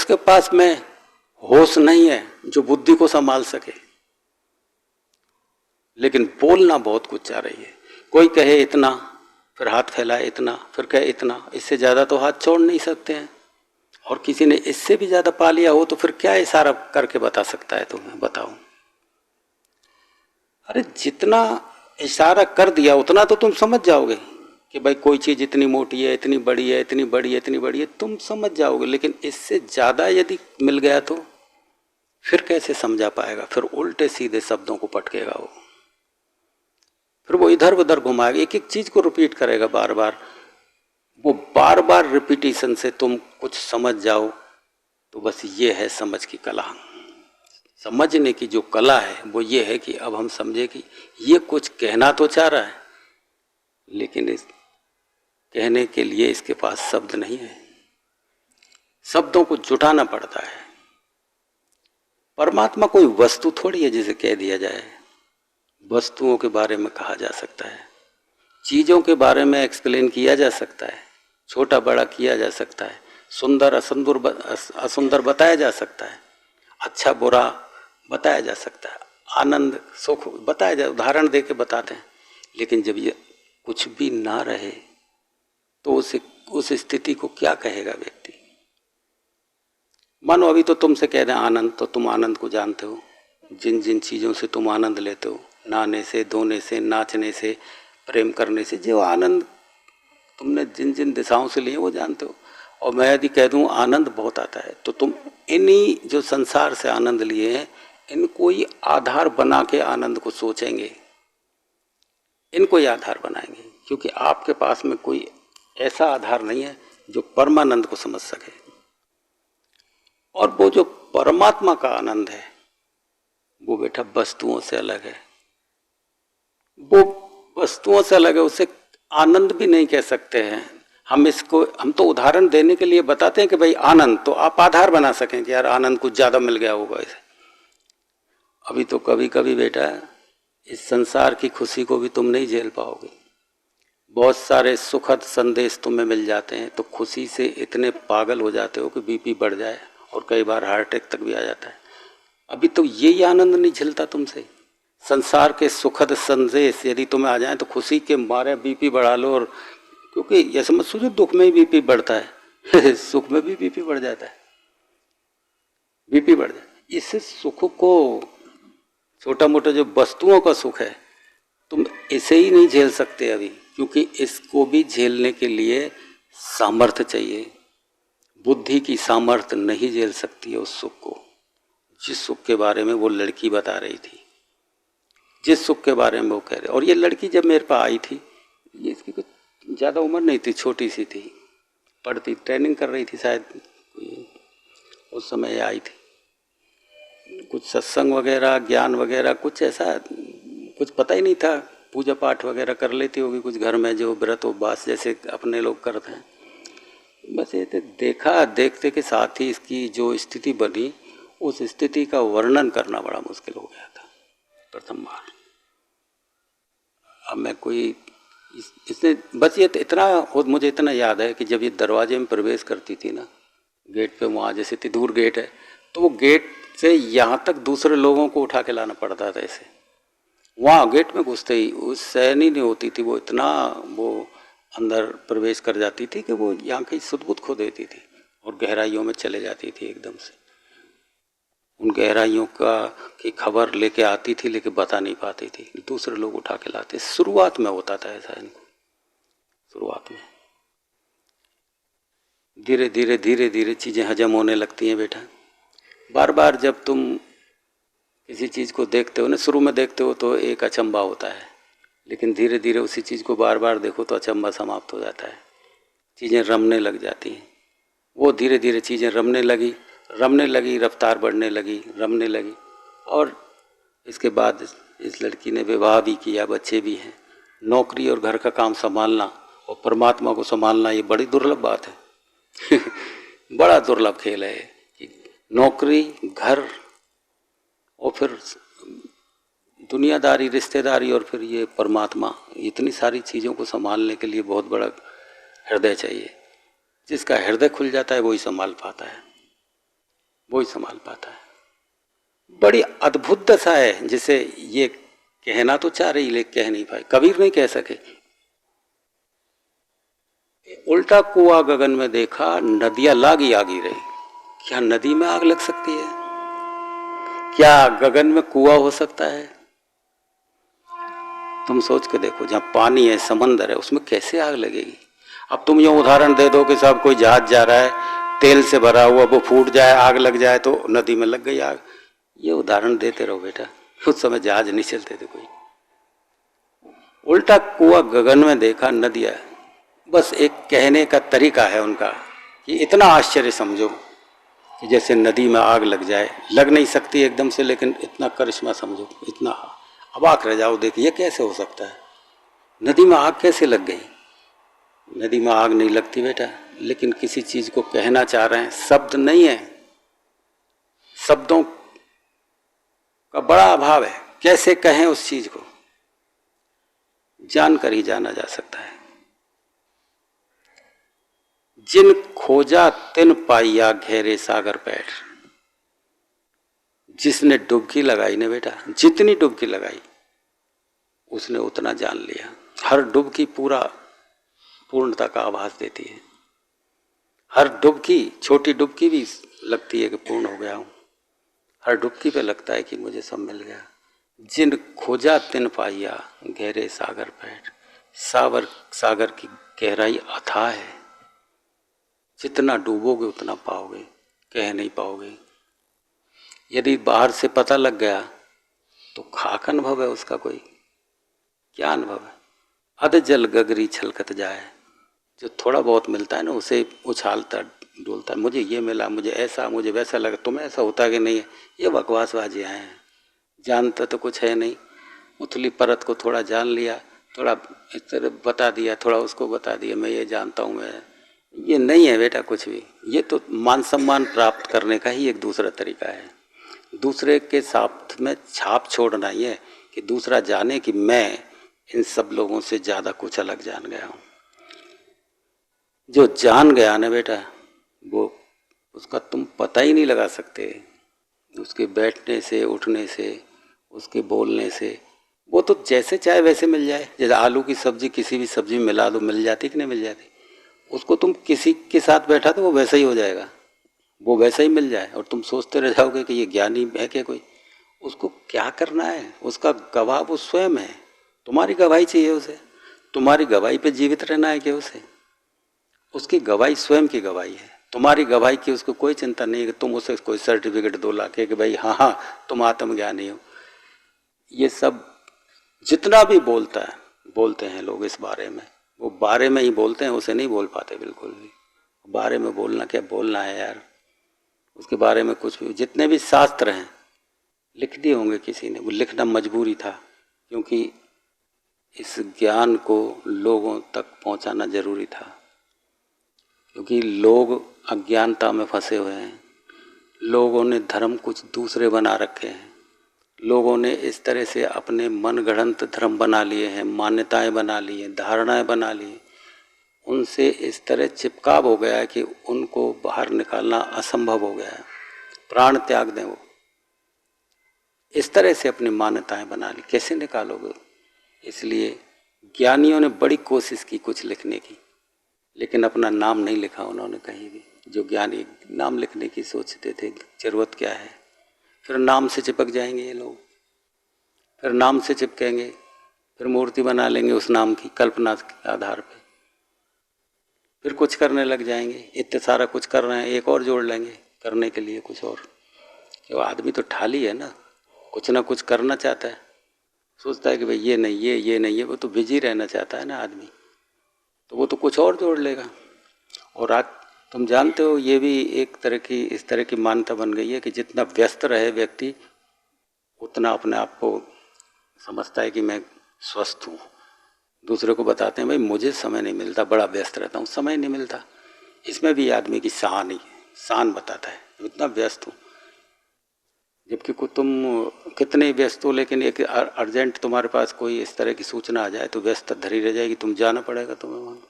उसके पास में होश नहीं है जो बुद्धि को संभाल सके, लेकिन बोलना बहुत कुछ चाह रही है। कोई कहे इतना, फिर हाथ फैलाए इतना, फिर कहे इतना, इससे ज़्यादा तो हाथ छोड़ नहीं सकते हैं। और किसी ने इससे भी ज़्यादा पा लिया हो तो फिर क्या इशारा करके बता सकता है तुम्हें, बताओ। अरे जितना इशारा कर दिया उतना तो तुम समझ जाओगे कि भाई कोई चीज़ इतनी मोटी है, इतनी बड़ी है, इतनी बड़ी है, इतनी बड़ी है, तुम समझ जाओगे। लेकिन इससे ज़्यादा यदि मिल गया तो फिर कैसे समझा पाएगा? फिर उल्टे सीधे शब्दों को पटकेगा वो, फिर वो इधर उधर घुमाएगा, एक एक चीज़ को रिपीट करेगा बार बार। वो बार बार रिपीटिशन से तुम कुछ समझ जाओ तो बस ये है समझ की कला। समझने की जो कला है वो ये है कि अब हम समझे कि ये कुछ कहना तो चाह रहा है, लेकिन इस कहने के लिए इसके पास शब्द नहीं है, शब्दों को जुटाना पड़ता है। परमात्मा कोई वस्तु थोड़ी है जिसे कह दिया जाए। वस्तुओं के बारे में कहा जा सकता है, चीज़ों के बारे में एक्सप्लेन किया जा सकता है, छोटा बड़ा किया जा सकता है, सुंदर असुंदर बताया जा सकता है, अच्छा बुरा बताया जा सकता है, आनंद सुख बताया जा, उदाहरण दे के बताते हैं। लेकिन जब ये कुछ भी ना रहे तो उस स्थिति को क्या कहेगा व्यक्ति? मानो अभी तो तुमसे कह रहे हैं आनंद, तो तुम आनंद को जानते हो, जिन जिन चीज़ों से तुम आनंद लेते हो, नहाने से, धोने से, नाचने से, प्रेम करने से, जो आनंद तुमने जिन जिन दिशाओं से लिए वो जानते हो। और मैं यदि कह दूं आनंद बहुत आता है तो तुम इन्हीं जो संसार से आनंद लिए हैं इनको ही आधार बना के आनंद को सोचेंगे, इनको ही आधार बनाएंगे, क्योंकि आपके पास में कोई ऐसा आधार नहीं है जो परमानंद को समझ सके। और वो जो परमात्मा का आनंद है वो बेटा वस्तुओं से अलग है, वो वस्तुओं से अलग है, उसे आनंद भी नहीं कह सकते हैं हम तो उदाहरण देने के लिए बताते हैं कि भाई आनंद, तो आप आधार बना सकें कि यार आनंद कुछ ज़्यादा मिल गया होगा इसे। अभी तो कभी कभी बेटा इस संसार की खुशी को भी तुम नहीं झेल पाओगे। बहुत सारे सुखद संदेश तुम्हें मिल जाते हैं तो खुशी से इतने पागल हो जाते हो कि बीपी बढ़ जाए और कई बार हार्ट अटैक तक भी आ जाता है। अभी तो यही आनंद नहीं झेलता तुमसे। संसार के सुखद संदेश यदि तुम्हें आ जाए तो खुशी के मारे बीपी बढ़ा लो, और क्योंकि ये समझ सोचो दुख में ही बीपी बढ़ता है सुख में भी बीपी बढ़ जाता है, बीपी बढ़ जाता है। इस सुख को, छोटा मोटा जो वस्तुओं का सुख है, तुम इसे ही नहीं झेल सकते अभी, क्योंकि इसको भी झेलने के लिए सामर्थ्य चाहिए। बुद्धि की सामर्थ्य नहीं झेल सकती है उस सुख को। जिस सुख के बारे में वो लड़की बता रही थी, जिस सुख के बारे में वो कह रहे, और ये लड़की जब मेरे पास आई थी, ये इसकी कुछ ज़्यादा उम्र नहीं थी, छोटी सी थी, पढ़ती, ट्रेनिंग कर रही थी शायद, उस समय ये आई थी। कुछ सत्संग वगैरह, ज्ञान वगैरह कुछ ऐसा कुछ पता ही नहीं था। पूजा पाठ वगैरह कर लेती होगी कुछ घर में, जो व्रत उपवास जैसे अपने लोग करते हैं। बस ये देखा, देखते के साथ ही इसकी जो स्थिति बनी, उस स्थिति का वर्णन करना बड़ा मुश्किल हो गया था प्रथम बार। अब मैं कोई इसने बस ये इतना मुझे इतना याद है कि जब ये दरवाजे में प्रवेश करती थी ना, गेट पे, वहाँ जैसे इतनी दूर गेट है, तो वो गेट से यहाँ तक दूसरे लोगों को उठा के लाना पड़ता था ऐसे। वहाँ गेट में घुसते ही उस सहन ही नहीं होती थी, वो इतना वो अंदर प्रवेश कर जाती थी कि वो यहाँ की सुध-बुध खो देती थी और गहराइयों में चले जाती थी एकदम से। उन गहराइयों की खबर लेके आती थी, लेके बता नहीं पाती थी, दूसरे लोग उठा के लाते। शुरुआत में होता था ऐसा इनको, शुरुआत में। धीरे धीरे धीरे धीरे चीज़ें हजम होने लगती हैं बेटा। बार बार जब तुम किसी चीज़ को देखते हो ना, शुरू में देखते हो तो एक अचंबा होता है, लेकिन धीरे धीरे उसी चीज़ को बार बार देखो तो अचंबा समाप्त हो जाता है, चीज़ें रमने लग जाती हैं। वो धीरे धीरे चीज़ें रमने लगी, रफ्तार बढ़ने लगी, रमने लगी। और इसके बाद इस लड़की ने विवाह भी किया, बच्चे भी हैं। नौकरी और घर का काम संभालना और परमात्मा को संभालना, ये बड़ी दुर्लभ बात है बड़ा दुर्लभ खेल है कि नौकरी, घर और फिर दुनियादारी, रिश्तेदारी और फिर ये परमात्मा, इतनी सारी चीज़ों को संभालने के लिए बहुत बड़ा हृदय चाहिए। जिसका हृदय खुल जाता है वही संभाल पाता है। वो ही संभाल पाता है। बड़ी अद्भुत दशा है, जिसे ये कहना तो चाह रही लेकिन कह नहीं पाए, कबीर नहीं कह सके। उल्टा कुआं गगन में देखा, नदियां लागी आगी रही। क्या नदी में आग लग सकती है? क्या गगन में कुआं हो सकता है? तुम सोच के देखो, जहां पानी है, समंदर है, उसमें कैसे आग लगेगी? अब तुम ये उदाहरण दे दो कि साहब कोई जहाज जा रहा है, तेल से भरा हुआ, वो फूट जाए, आग लग जाए तो नदी में लग गई आग। ये उदाहरण देते रहो बेटा, उस समय जहाज नहीं चलते थे कोई। उल्टा कुआं गगन में देखा, नदियां। बस एक कहने का तरीका है उनका कि इतना आश्चर्य समझो कि जैसे नदी में आग लग जाए, लग नहीं सकती एकदम से, लेकिन इतना करिश्मा समझो, इतना अबाक रह जाओ, देखिए ये कैसे हो सकता है, नदी में आग कैसे लग गई? नदी में आग नहीं लगती बेटा, लेकिन किसी चीज को कहना चाह रहे हैं, शब्द नहीं है, शब्दों का बड़ा अभाव है, कैसे कहें उस चीज को? जानकर ही जाना जा सकता है। जिन खोजा तिन पाइया घेरे सागर पैठ। जिसने डुबकी लगाई ना बेटा, जितनी डुबकी लगाई उसने उतना जान लिया। हर डुबकी पूर्णता का आभास देती है। हर डुबकी, छोटी डुबकी भी लगती है कि पूर्ण हो गया हूं। हर डुबकी पे लगता है कि मुझे सब मिल गया। जिन खोजा तिन पाइया गहरे सागर पैठ। सागर की गहराई अथाह है, जितना डूबोगे उतना पाओगे, कह नहीं पाओगे। यदि बाहर से पता लग गया तो खाक अनुभव है उसका, कोई क्या अनुभव है? अध जल गगरी छलकत जाए। जो थोड़ा बहुत मिलता है ना, उसे उछालता डोलता, मुझे ये मिला, मुझे ऐसा, मुझे वैसा लगा। तुम्हें ऐसा होता कि नहीं है? ये बकवासबाजियाँ हैं, जानता तो कुछ है नहीं। उथली परत को थोड़ा जान लिया, थोड़ा इस तरह बता दिया, थोड़ा उसको बता दिया, मैं ये जानता हूँ, मैं ये नहीं है बेटा कुछ भी। ये तो मान सम्मान प्राप्त करने का ही एक दूसरा तरीका है। दूसरे के साथ में छाप छोड़ना ही है कि दूसरा जाने कि मैं इन सब लोगों से ज़्यादा कुछ अलग जान गया हूँ। जो जान गया ना बेटा, वो उसका तुम पता ही नहीं लगा सकते। उसके बैठने से, उठने से, उसके बोलने से, वो तो जैसे चाहे वैसे मिल जाए। जैसे आलू की सब्जी किसी भी सब्जी में मिला दो, मिल जाती कि नहीं मिल जाती? उसको तुम किसी के साथ बैठा तो वो वैसा ही हो जाएगा, वो वैसा ही मिल जाए, और तुम सोचते रह जाओगे कि ये ज्ञानी है क्या कोई। उसको क्या करना है? उसका गवाह वो स्वयं है। तुम्हारी गवाही चाहिए उसे? तुम्हारी गवाही पे जीवित रहना है क्या उसे? उसकी गवाही स्वयं की गवाही है। तुम्हारी गवाही की उसको कोई चिंता नहीं है कि तुम उसे कोई सर्टिफिकेट दो ला के कि भाई हाँ हाँ तुम आत्मज्ञानी हो। ये सब जितना भी बोलते हैं लोग इस बारे में, वो बारे में ही बोलते हैं, उसे नहीं बोल पाते बिल्कुल भी। बारे में बोलना क्या बोलना है यार, उसके बारे में कुछ भी। जितने भी शास्त्र हैं लिख दिए होंगे किसी ने, वो लिखना मजबूरी था, क्योंकि इस ज्ञान को लोगों तक पहुंचाना जरूरी था। क्योंकि लोग अज्ञानता में फंसे हुए हैं, लोगों ने धर्म कुछ दूसरे बना रखे हैं, लोगों ने इस तरह से अपने मन गढ़ंत धर्म बना लिए हैं, मान्यताएं बना ली हैं, धारणाएं बना ली हैं। उनसे इस तरह चिपकाव हो गया है कि उनको बाहर निकालना असंभव हो गया है। प्राण त्याग दें वो, इस तरह से अपनी मान्यताएं बना ली, कैसे निकालोगे? इसलिए ज्ञानियों ने बड़ी कोशिश की कुछ लिखने की, लेकिन अपना नाम नहीं लिखा उन्होंने कहीं भी। जो ज्ञानी नाम लिखने की सोचते थे, जरूरत क्या है? फिर नाम से चिपक जाएंगे ये लोग, फिर नाम से चिपकेंगे, फिर मूर्ति बना लेंगे उस नाम की कल्पना के आधार पे, फिर कुछ करने लग जाएंगे। इतने सारा कुछ कर रहे हैं, एक और जोड़ लेंगे करने के लिए कुछ और। वो आदमी तो ठाली है ना, कुछ ना कुछ करना चाहता है, सोचता है कि भाई ये नहीं, ये नहीं है, वो तो बिजी रहना चाहता है ना आदमी, तो वो तो कुछ और जोड़ लेगा। और आज तुम जानते हो ये भी एक तरह की, इस तरह की मान्यता बन गई है कि जितना व्यस्त रहे व्यक्ति उतना अपने आप को समझता है कि मैं स्वस्थ हूँ। दूसरे को बताते हैं भाई मुझे समय नहीं मिलता, बड़ा व्यस्त रहता हूँ, समय नहीं मिलता। इसमें भी आदमी की शान ही, शान बताता है इतना व्यस्त हूँ। जबकि तुम कितने व्यस्त हो, लेकिन एक अर्जेंट तुम्हारे पास कोई इस तरह की सूचना आ जाए तो व्यस्त धरी रह जाएगी, तुम जाना पड़ेगा, तुम्हें वहाँ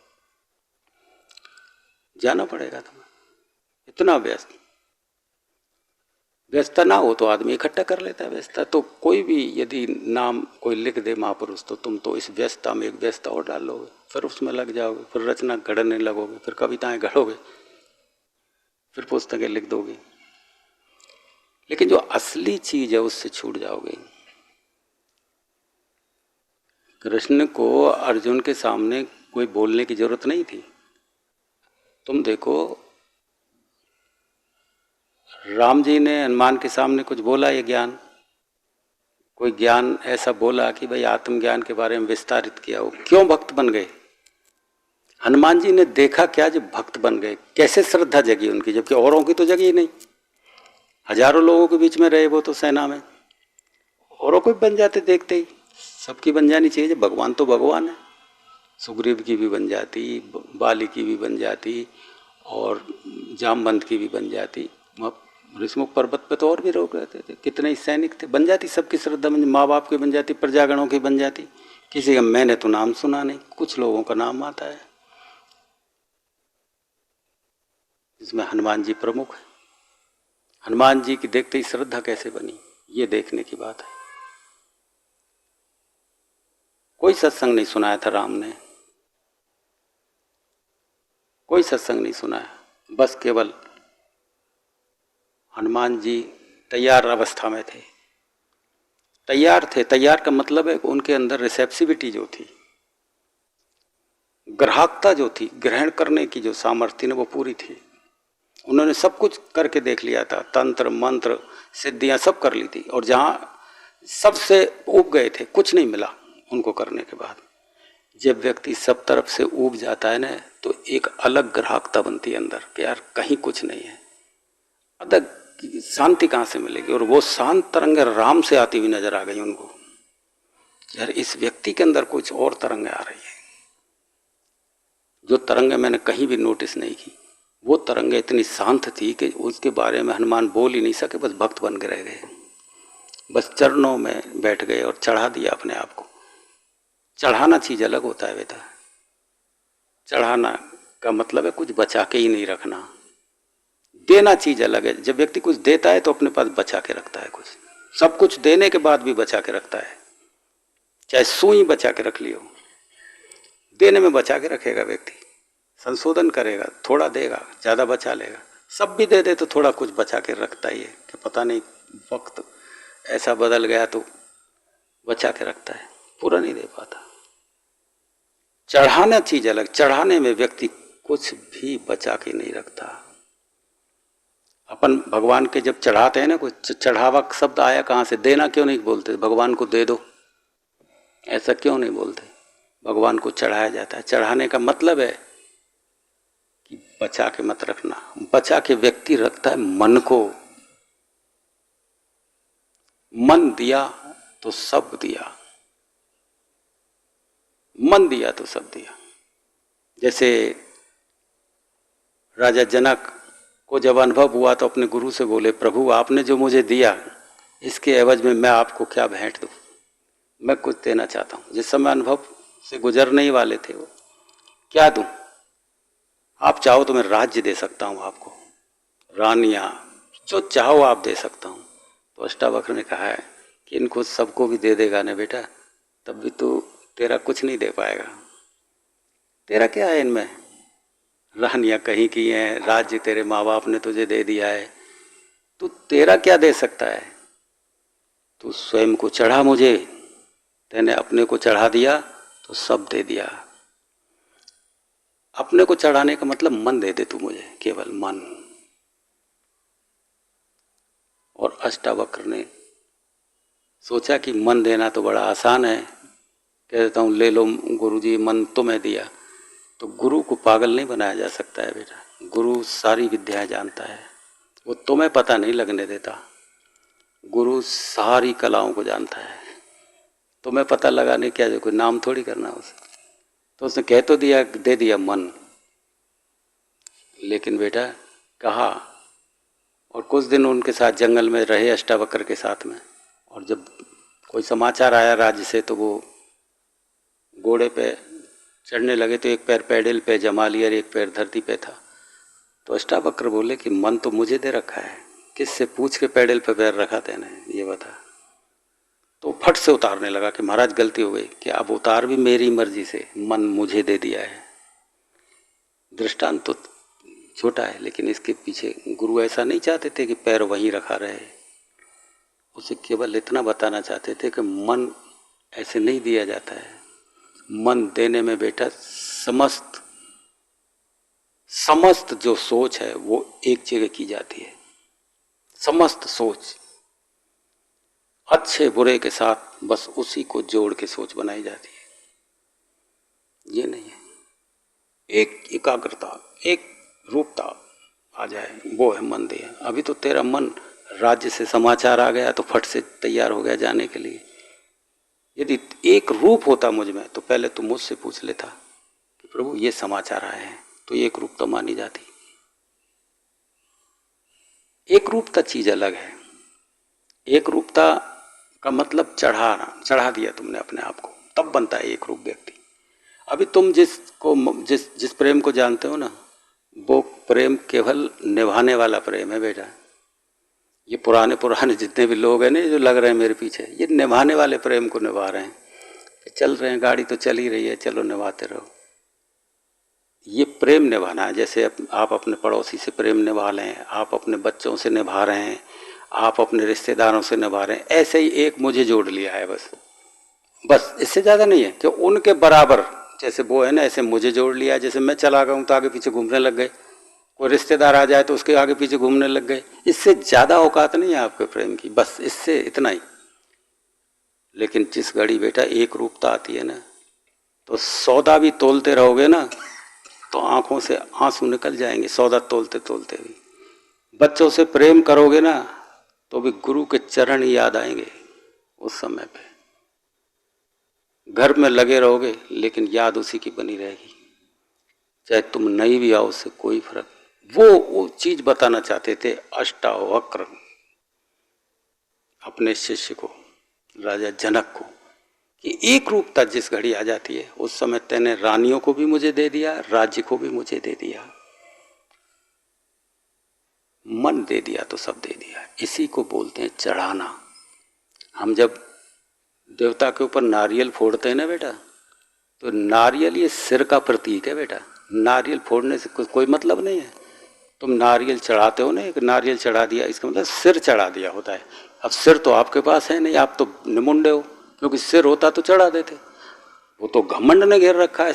जाना पड़ेगा तुम्हें, इतना व्यस्त। व्यस्तता ना हो तो आदमी इकट्ठा कर लेता है व्यस्तता। तो कोई भी यदि नाम कोई लिख दे महापुरुष, तो तुम तो इस व्यस्तता में एक व्यस्तता और डाल लोगे, फिर उसमें लग जाओगे, फिर रचना गढ़ने लगोगे, फिर कविताएं गढ़ोगे, फिर पुस्तकें लिख दोगे, लेकिन जो असली चीज है उससे छूट जाओगे। कृष्ण को अर्जुन के सामने कोई बोलने की जरूरत नहीं थी। तुम देखो, राम जी ने हनुमान के सामने कुछ बोला, ये ज्ञान, कोई ज्ञान ऐसा बोला कि भाई आत्मज्ञान के बारे में विस्तारित किया हो, क्यों भक्त बन गए? हनुमान जी ने देखा क्या जब भक्त बन गए? कैसे श्रद्धा जगी उनकी, जबकि औरों की तो जगी ही नहीं। हजारों लोगों के बीच में रहे वो तो सेना में, औरों को बन जाते देखते ही। सबकी बन जानी चाहिए, भगवान तो भगवान है। सुग्रीव की भी बन जाती, बाली की भी बन जाती, और जामवंत की भी बन जाती। ऋषमुख पर्वत पे तो और भी लोग रहते थे, कितने ही सैनिक थे, बन जाती सबकी श्रद्धा। माँ बाप की बन जाती, प्रजागणों की बन जाती। किसी का मैंने तो नाम सुना नहीं, कुछ लोगों का नाम आता है, जिसमें हनुमान जी प्रमुख है। हनुमान जी की देखते ही श्रद्धा कैसे बनी, ये देखने की बात है। कोई सत्संग नहीं सुनाया था राम ने, कोई सत्संग नहीं सुनाया, बस केवल हनुमान जी तैयार अवस्था में थे। तैयार थे, तैयार का मतलब है कि उनके अंदर रिसेप्सिविटी जो थी, ग्राहकता जो थी, ग्रहण करने की जो सामर्थ्य वो पूरी थी। उन्होंने सब कुछ करके देख लिया था, तंत्र मंत्र सिद्धियां सब कर ली थी, और जहाँ सबसे ऊब गए थे, कुछ नहीं मिला उनको करने के बाद। जब व्यक्ति सब तरफ से ऊब जाता है ना, तो एक अलग ग्राहकता बनती है अंदर कि यार कहीं कुछ नहीं है, अलग शांति कहाँ से मिलेगी। और वो शांत तरंग राम से आती हुई नजर आ गई उनको, यार इस व्यक्ति के अंदर कुछ और तरंगें आ रही है, जो तरंगें मैंने कहीं भी नोटिस नहीं की। वो तरंगें इतनी शांत थी कि उसके बारे में हनुमान बोल ही नहीं सके, बस भक्त बन के रह गए, बस चरणों में बैठ गए और चढ़ा दिया अपने आप को। चढ़ाना चीज अलग होता है बेटा, चढ़ाना का मतलब है कुछ बचा के ही नहीं रखना। देना चीज अलग है, जब व्यक्ति कुछ देता है तो अपने पास बचा के रखता है, कुछ सब कुछ देने के बाद भी बचा के रखता है, चाहे सुई बचा के रख लियो, देने में बचा के रखेगा व्यक्ति, संशोधन करेगा, थोड़ा देगा, ज़्यादा बचा लेगा। सब भी दे दे तो थोड़ा कुछ बचा के रखता ही है कि पता नहीं वक्त ऐसा बदल गया, तो बचा के रखता है, पूरा नहीं दे पाता। चढ़ाना चीज अलग, चढ़ाने में व्यक्ति कुछ भी बचा के नहीं रखता। अपन भगवान के जब चढ़ाते हैं ना, कुछ चढ़ावा शब्द आया कहाँ से? देना क्यों नहीं बोलते? भगवान को दे दो, ऐसा क्यों नहीं बोलते? भगवान को चढ़ाया जाता है। चढ़ाने का मतलब है कि बचा के मत रखना। बचा के व्यक्ति रखता है मन को। मन दिया तो सब दिया, मन दिया तो सब दिया। जैसे राजा जनक को जब अनुभव हुआ तो अपने गुरु से बोले, प्रभु आपने जो मुझे दिया इसके एवज में मैं आपको क्या भेंट दूं? मैं कुछ देना चाहता हूं। जिस समय अनुभव से गुजरने ही वाले थे वो, क्या दूं? आप चाहो तो मैं राज्य दे सकता हूं आपको, रानियां, जो चाहो आप दे सकता हूं। तो अष्टावक्र ने कहा है कि इनको सबको भी दे देगा ना बेटा, तब भी तो तेरा कुछ नहीं दे पाएगा। तेरा क्या है इनमें? रानियां कहीं की हैं, राज्य तेरे माँ बाप ने तुझे दे दिया है, तू तेरा क्या दे सकता है? तू स्वयं को चढ़ा मुझे, तेने अपने को चढ़ा दिया तो सब दे दिया। अपने को चढ़ाने का मतलब मन दे दे तू मुझे, केवल मन। और अष्टावक्र ने सोचा कि मन देना तो बड़ा आसान है, कह देता हूँ ले लो गुरुजी मन तुम्हें दिया। तो गुरु को पागल नहीं बनाया जा सकता है बेटा। गुरु सारी विद्याएं जानता है, वो तुम्हें पता नहीं लगने देता। गुरु सारी कलाओं को जानता है, तुम्हें पता लगाने क्या, जो कोई नाम थोड़ी करना उसे। तो उसने कह तो दिया, दे दिया मन, लेकिन बेटा कहा। और कुछ दिन उनके साथ जंगल में रहे अष्टावक्र के साथ में। और जब कोई समाचार आया राज्य से, तो वो घोड़े पे चढ़ने लगे तो एक पैर पैडल पे जमा लिया और एक पैर धरती पे था। तो अष्टावक्र बोले कि मन तो मुझे दे रखा है, किससे पूछ के पैडल पे पैर रखा तेने, ये बता। तो फट से उतारने लगा कि महाराज गलती हो गई कि अब उतार भी मेरी मर्जी से, मन मुझे दे दिया है। दृष्टांत तो छोटा है, लेकिन इसके पीछे गुरु ऐसा नहीं चाहते थे कि पैर वहीं रखा रहे। उसे केवल इतना बताना चाहते थे कि मन ऐसे नहीं दिया जाता है। मन देने में बेटा समस्त जो सोच है वो एक जगह की जाती है। समस्त सोच अच्छे बुरे के साथ बस उसी को जोड़ के सोच बनाई जाती है। ये नहीं है एक एकाग्रता, एक रूपता आ जाए, वो है मन दिया। अभी तो तेरा मन राज्य से समाचार आ गया तो फट से तैयार हो गया जाने के लिए। यदि एक रूप होता मुझ में तो पहले तुम मुझसे पूछ लेता कि प्रभु ये समाचार आए हैं, तो एक रूपता मानी जाती। एक रूपता चीज अलग है। एक रूपता का मतलब चढ़ा दिया तुमने अपने आप को, तब बनता है एक रूप व्यक्ति। अभी तुम जिस प्रेम को जानते हो ना, वो प्रेम केवल निभाने वाला प्रेम है बेटा। ये पुराने जितने भी लोग हैं ना जो लग रहे हैं मेरे पीछे, ये निभाने वाले प्रेम को निभा रहे हैं। चल रहे हैं, गाड़ी तो चल ही रही है, चलो निभाते रहो। ये प्रेम निभाना है। जैसे आप अपने पड़ोसी से प्रेम निभा लें, आप अपने बच्चों से निभा रहे हैं, आप अपने रिश्तेदारों से निभा रहे हैं, ऐसे ही एक मुझे जोड़ लिया है बस इससे ज़्यादा नहीं है कि उनके बराबर जैसे वो है ना, ऐसे मुझे जोड़ लिया। जैसे मैं चला गया हूँ तो आगे पीछे घूमने लग गए, कोई रिश्तेदार आ जाए तो उसके आगे पीछे घूमने लग गए। इससे ज़्यादा औकात नहीं है आपके प्रेम की, बस इससे इतना ही। लेकिन जिस घड़ी बेटा एक रूपता आती है ना, तो सौदा भी तोलते रहोगे ना तो आंखों से आंसू निकल जाएंगे, सौदा तोलते तोलते भी। बच्चों से प्रेम करोगे ना तो भी गुरु के चरण याद आएंगे उस समय पे। घर में लगे रहोगे लेकिन याद उसी की बनी रहेगी, चाहे तुम नहीं भी आओ, उससे कोई फर्क। वो चीज बताना चाहते थे अष्टावक्र अपने शिष्य को, राजा जनक को, कि एक रूपता जिस घड़ी आ जाती है उस समय तेने रानियों को भी मुझे दे दिया, राज्य को भी मुझे दे दिया, मन दे दिया तो सब दे दिया। इसी को बोलते हैं चढ़ाना। हम जब देवता के ऊपर नारियल फोड़ते हैं ना बेटा, तो नारियल ये सिर का प्रतीक है बेटा। नारियल फोड़ने से कोई मतलब नहीं है। तुम नारियल चढ़ाते हो ना, एक नारियल चढ़ा दिया, इसका मतलब सिर चढ़ा दिया होता है। अब सिर तो आपके पास है नहीं, आप तो निमुंडे हो, क्योंकि सिर होता तो चढ़ा देते। वो तो घमंड ने घेर रखा है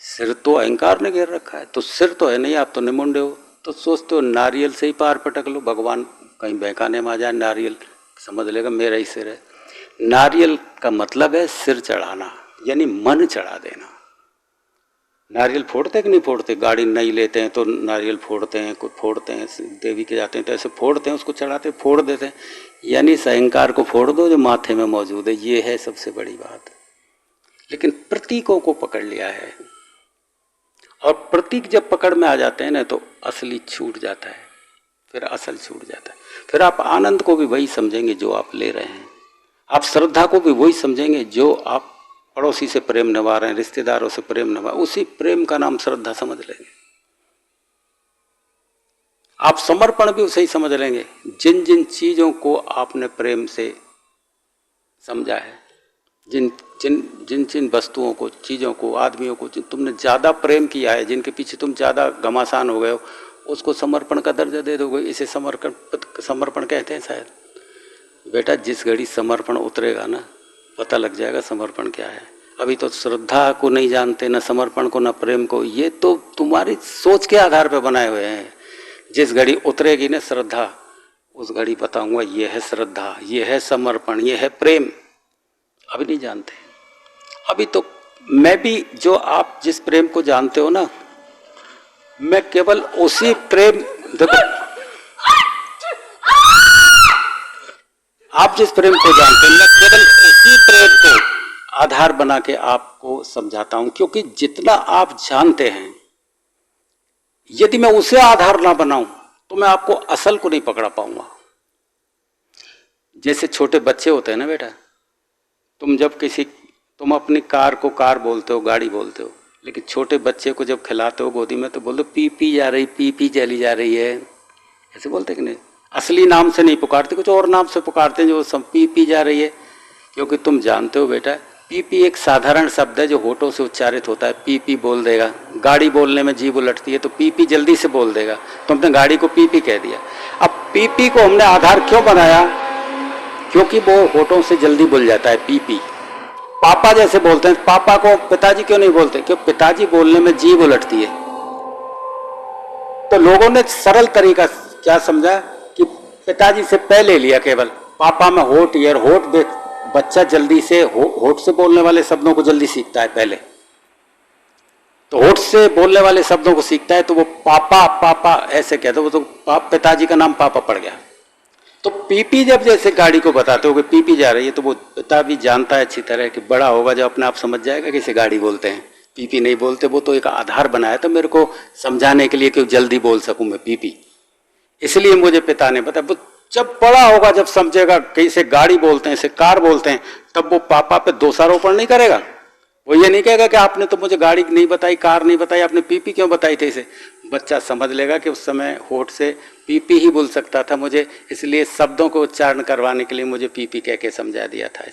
सिर तो अहंकार ने घेर रखा है, तो सिर तो है नहीं, आप तो निमुंडे हो। तो सोचते हो नारियल से ही पार पटक लो, भगवान कहीं बहकाने में आ जाए, नारियल समझ लेगा मेरा ही सिर है। नारियल का मतलब है सिर चढ़ाना, यानी मन चढ़ा देना। नारियल फोड़ते कि नहीं फोड़ते? गाड़ी नहीं लेते हैं तो नारियल फोड़ते हैं, कुछ फोड़ते हैं, देवी के जाते हैं तो ऐसे फोड़ते हैं, उसको चढ़ाते फोड़ देते हैं। यानी इस अहंकार को फोड़ दो जो माथे में मौजूद है, ये है सबसे बड़ी बात। लेकिन प्रतीकों को पकड़ लिया है, और प्रतीक जब पकड़ में आ जाते हैं ना तो असली छूट जाता है, फिर असल छूट जाता है। फिर आप आनंद को भी वही समझेंगे जो आप ले रहे हैं, आप श्रद्धा को भी वही समझेंगे जो आप पड़ोसी से प्रेम निभा रहे हैं, रिश्तेदारों से प्रेम निभा, उसी प्रेम का नाम श्रद्धा समझ लेंगे। आप समर्पण भी उसे ही समझ लेंगे। जिन जिन चीजों को आपने प्रेम से समझा है, जिन जिन जिन जिन वस्तुओं को, चीजों को, आदमियों को तुमने ज्यादा प्रेम किया है, जिनके पीछे तुम ज्यादा घमासान हो गए हो, उसको समर्पण का दर्जा दे दोगे। इसे समर्पण कहते हैं शायद। बेटा जिस घड़ी समर्पण उतरेगा ना, पता लग जाएगा समर्पण क्या है। अभी तो श्रद्धा को नहीं जानते, न समर्पण को, न प्रेम को। ये तो तुम्हारी सोच के आधार पर बनाए हुए हैं। जिस घड़ी उतरेगी ना श्रद्धा, उस घड़ी बताऊंगा ये है श्रद्धा, ये है समर्पण, ये है प्रेम। अभी नहीं जानते। अभी तो मैं भी, जो आप जिस प्रेम को जानते हो ना, मैं केवल उसी प्रेम, देखो आप जिस प्रेम को जानते हैं, मैं केवल उसी प्रेम को आधार बना के आपको समझाता हूं। क्योंकि जितना आप जानते हैं, यदि मैं उसे आधार ना बनाऊं तो मैं आपको असल को नहीं पकड़ा पाऊंगा। जैसे छोटे बच्चे होते हैं ना बेटा, तुम अपनी कार को कार बोलते हो, गाड़ी बोलते हो, लेकिन छोटे बच्चे को जब खिलाते हो गोदी में तो बोलते पी पी जा रही, पी पी चली जा रही है, ऐसे बोलते कि नहीं? असली नाम से नहीं पुकारते, कुछ और नाम से पुकारते हैं, जो सब पी पी जा रही है। क्योंकि तुम जानते हो बेटा, पी पी एक साधारण शब्द है जो होठों से उच्चारित होता है। पी पी बोल देगा, गाड़ी बोलने में जीभ उलटती है तो पी पी जल्दी से बोल देगा, तो हमने गाड़ी को पी पी कह दिया। अब पी पी को हमने आधार क्यों बनाया? क्योंकि वो होठों से जल्दी बोल जाता है, पी पी। पापा जैसे बोलते हैं, पापा को पिताजी क्यों नहीं बोलते? क्योंकि पिताजी बोलने में जीभ उलटती है। तो लोगों ने सरल तरीका क्या समझा कि पिताजी से पहले लिया केवल, पापा में होठ, ईयर, होठ। बच्चा जल्दी से होठ से बोलने वाले शब्दों को जल्दी सीखता है पहले, तो होठ से बोलने वाले शब्दों को सीखता है, तो वो पापा पापा ऐसे कहते, वो तो पिताजी का नाम पापा पड़ गया। तो पीपी जब जैसे गाड़ी को बताते हो कि पीपी जा रही है, तो वो पिता भी जानता है अच्छी तरह कि बड़ा होगा जब अपने आप समझ जाएगा कि इसे गाड़ी बोलते हैं, पीपी नहीं बोलते। वो तो एक आधार बनाया था मेरे को समझाने के लिए कि जल्दी बोल सकूं मैं पीपी, इसलिए मुझे पिता ने बताया। जब बड़ा होगा, जब समझेगा कि इसे गाड़ी बोलते हैं, इसे कार बोलते हैं, तब वो पापा पे दोषारोपण नहीं करेगा। वो ये नहीं कहेगा कि आपने तो मुझे गाड़ी नहीं बताई, कार नहीं बताई, आपने पीपी क्यों बताई थी इसे। बच्चा समझ लेगा कि उस समय होठ से पीपी ही बोल सकता था मुझे, इसलिए शब्दों को उच्चारण करवाने के लिए मुझे पीपी कह के समझा दिया था।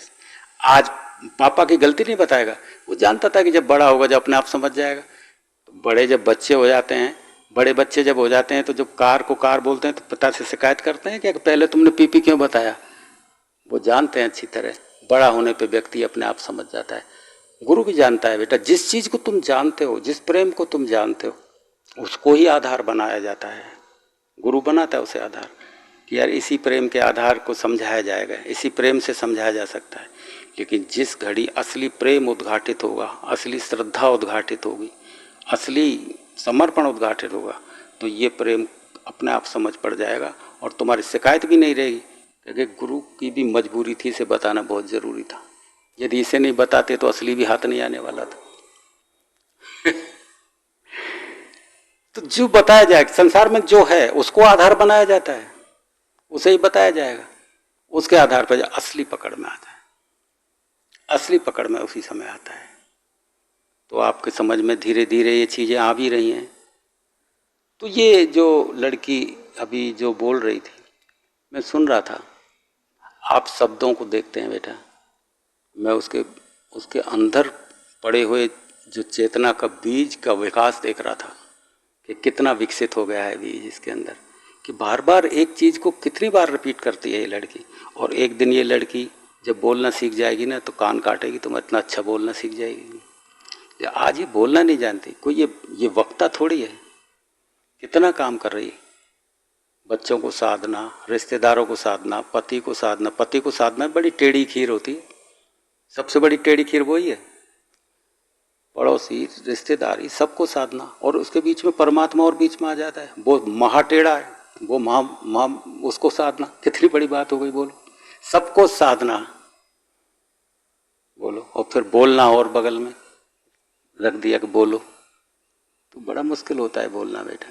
आज पापा की गलती नहीं बताएगा, वो जानता था कि जब बड़ा होगा, जब अपने आप समझ जाएगा। तो बड़े जब बच्चे हो जाते हैं, बड़े बच्चे जब हो जाते हैं, तो जब कार को कार बोलते हैं तो पिता से शिकायत करते हैं कि पहले तुमने पीपी क्यों बताया। वो जानते हैं अच्छी तरह, बड़ा होने पे व्यक्ति अपने आप समझ जाता है। गुरु भी जानता है बेटा, जिस चीज को तुम जानते हो, जिस प्रेम को तुम जानते हो, उसको ही आधार बनाया जाता है। गुरु बनाता है उसे आधार कि यार इसी प्रेम के आधार को समझाया जाएगा, इसी प्रेम से समझाया जा सकता है। लेकिन जिस घड़ी असली प्रेम उद्घाटित होगा, असली श्रद्धा उद्घाटित होगी, असली समर्पण उद्घाटित होगा, तो ये प्रेम अपने आप समझ पड़ जाएगा और तुम्हारी शिकायत भी नहीं रहेगी। क्योंकि गुरु की भी मजबूरी थी, इसे बताना बहुत जरूरी था। यदि इसे नहीं बताते तो असली भी हाथ नहीं आने वाला था। तो जो बताया जाए, संसार में जो है उसको आधार बनाया जाता है, उसे ही बताया जाएगा, उसके आधार पर असली पकड़ में आता है। असली पकड़ में उसी समय आता है। तो आपके समझ में धीरे धीरे ये चीजें आ भी रही हैं। तो ये जो लड़की अभी जो बोल रही थी, मैं सुन रहा था। आप शब्दों को देखते हैं बेटा, मैं उसके अंदर पड़े हुए जो चेतना का बीज का विकास देख रहा था कि कितना विकसित हो गया है बीज इसके अंदर, कि बार बार एक चीज को कितनी बार रिपीट करती है ये लड़की। और एक दिन ये लड़की जब बोलना सीख जाएगी ना, तो कान काटेगी, तुम इतना अच्छा बोलना सीख जाएगी। आज ये बोलना नहीं जानती, कोई ये वक्ता थोड़ी है, कितना काम कर रही है। बच्चों को साधना, रिश्तेदारों को साधना, पति को साधना। पति को साधना बड़ी टेढ़ी खीर होती है, सबसे बड़ी टेढ़ी खीर वही है। पड़ोसी, रिश्तेदारी, सबको साधना, और उसके बीच में परमात्मा और बीच में आ जाता है, वो महाटेढ़ा है, वो उसको साधना कितनी बड़ी बात हो गई। बोलो, सबको साधना, बोलो, और फिर बोलना और बगल में रख दिया कि बोलो, तो बड़ा मुश्किल होता है बोलना बेटा।